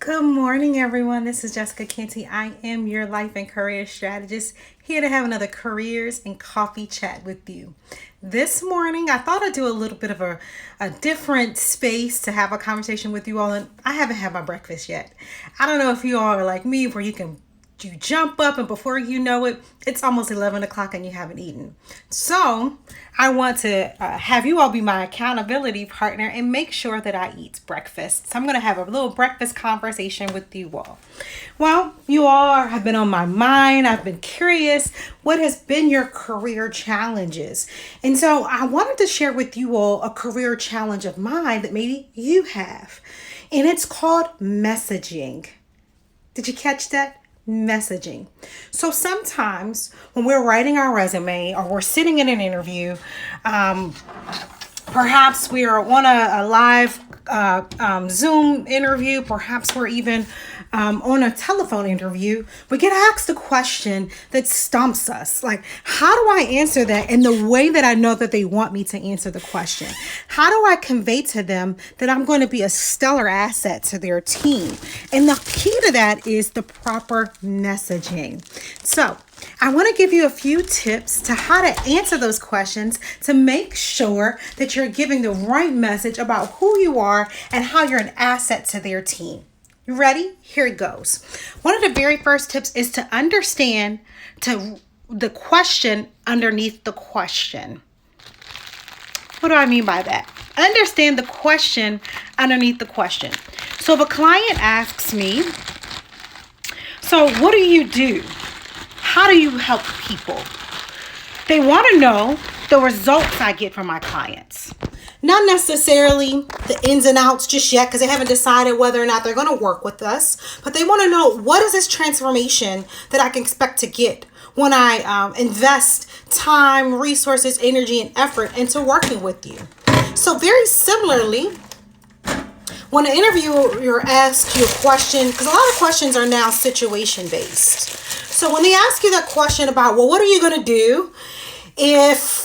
Good morning, everyone. This is Jessica Canty. I am your life and career strategist, here to have another careers and coffee chat with you. This morning, I thought I'd do a little bit of a different space to have a conversation with you all. And I haven't had my breakfast yet. I don't know if you all are like me, where you jump up and before you know it, it's almost 11 o'clock and you haven't eaten. So I want to have you all be my accountability partner and make sure that I eat breakfast. So I'm going to have a little breakfast conversation with you all. Well, you all have been on my mind. I've been curious. What has been your career challenges? And so I wanted to share with you all a career challenge of mine that maybe you have. And it's called messaging. Did you catch that? Messaging. So sometimes when we're writing our resume or we're sitting in an interview, perhaps we are on a live Zoom interview, perhaps we're even on a telephone interview, we get asked a question that stumps us. Like, how do I answer that in the way that I know that they want me to answer the question? How do I convey to them that I'm going to be a stellar asset to their team? And the key to that is the proper messaging. So I want to give you a few tips to how to answer those questions to make sure that you're giving the right message about who you are and how you're an asset to their team. You ready? Here it goes. One of the very first tips is to understand the question underneath the question. What do I mean by that? Understand the question underneath the question. So if a client asks me, so what do you do? How do you help people? They want to know the results I get from my clients. Not necessarily the ins and outs just yet, because they haven't decided whether or not they're going to work with us. But they want to know, what is this transformation that I can expect to get when I invest time, resources, energy, and effort into working with you. So very similarly, when an interviewer asks you a question, because a lot of questions are now situation based. So when they ask you that question about, well, what are you going to do if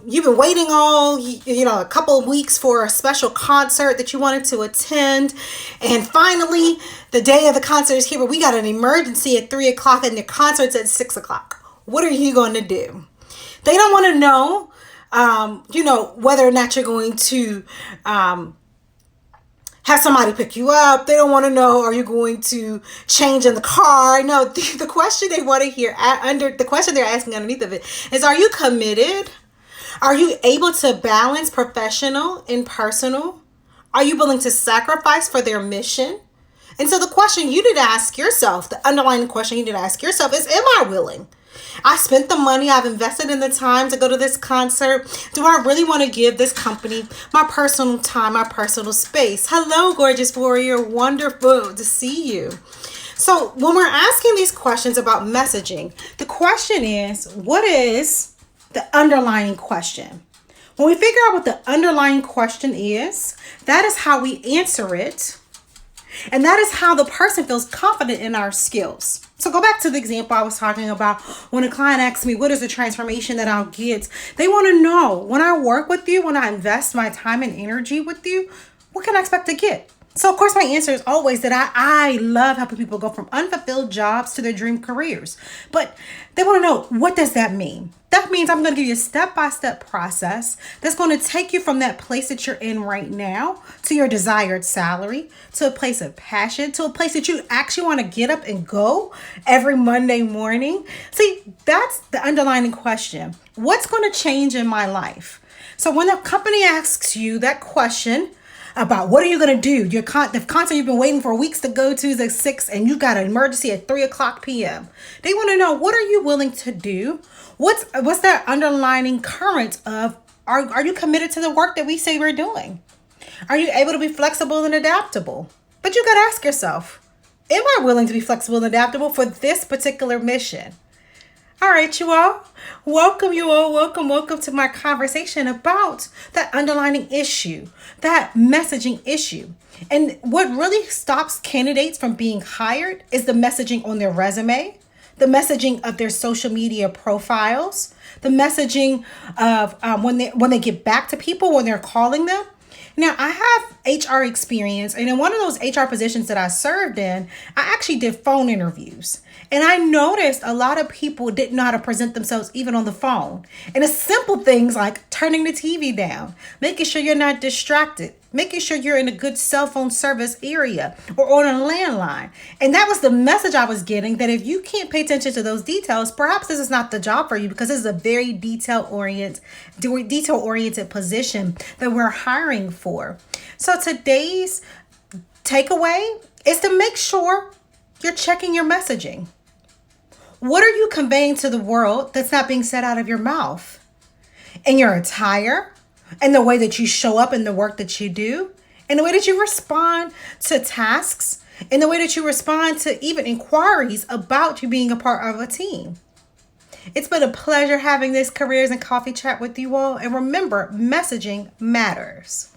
you've been waiting a couple of weeks for a special concert that you wanted to attend, and finally the day of the concert is here, but we got an emergency at 3 o'clock and the concert's at 6 o'clock. What are you going to do? They don't want to know, whether or not you're going to have somebody pick you up. They don't want to know, are you going to change in the car? No, the question they want to hear the question they're asking underneath of it is, are you committed? Are you able to balance professional and personal? Are you willing to sacrifice for their mission? And so the question you need to ask yourself, the underlying question you need to ask yourself is, am I willing? I spent the money, I've invested in the time to go to this concert. Do I really want to give this company my personal time, my personal space? Hello, gorgeous warrior. Wonderful to see you. So when we're asking these questions about messaging, the question is, what is the underlying question? When we figure out what the underlying question is, that is how we answer it. And that is how the person feels confident in our skills. So go back to the example I was talking about. When a client asks me, what is the transformation that I'll get? They want to know, when I work with you, when I invest my time and energy with you, what can I expect to get? So of course my answer is always that I love helping people go from unfulfilled jobs to their dream careers. But they want to know, what does that mean? That means I'm going to give you a step-by-step process that's going to take you from that place that you're in right now to your desired salary, to a place of passion, to a place that you actually want to get up and go every Monday morning. See, that's the underlying question. What's going to change in my life? So when a company asks you that question about what are you going to do, the concert you've been waiting for weeks to go to is at 6 and you got an emergency at 3 o'clock p.m. They want to know, what are you willing to do? What's that underlining current of, are you committed to the work that we say we're doing? Are you able to be flexible and adaptable? But you got to ask yourself, am I willing to be flexible and adaptable for this particular mission? All right, you all. Welcome to my conversation about that underlying issue, that messaging issue. And what really stops candidates from being hired is the messaging on their resume, the messaging of their social media profiles, the messaging of when they get back to people when they're calling them. Now, I have HR experience. And in one of those HR positions that I served in, I actually did phone interviews. And I noticed a lot of people didn't know how to present themselves even on the phone. And it's simple things like turning the TV down, making sure you're not distracted, making sure you're in a good cell phone service area or on a landline. And that was the message I was getting, that if you can't pay attention to those details, perhaps this is not the job for you, because this is a very detail-oriented position that we're hiring for. So today's takeaway is to make sure you're checking your messaging. What are you conveying to the world that's not being said out of your mouth? In your attire, and the way that you show up in the work that you do, and the way that you respond to tasks, and the way that you respond to even inquiries about you being a part of a team. It's been a pleasure having this Careers and Coffee Chat with you all. And remember, messaging matters.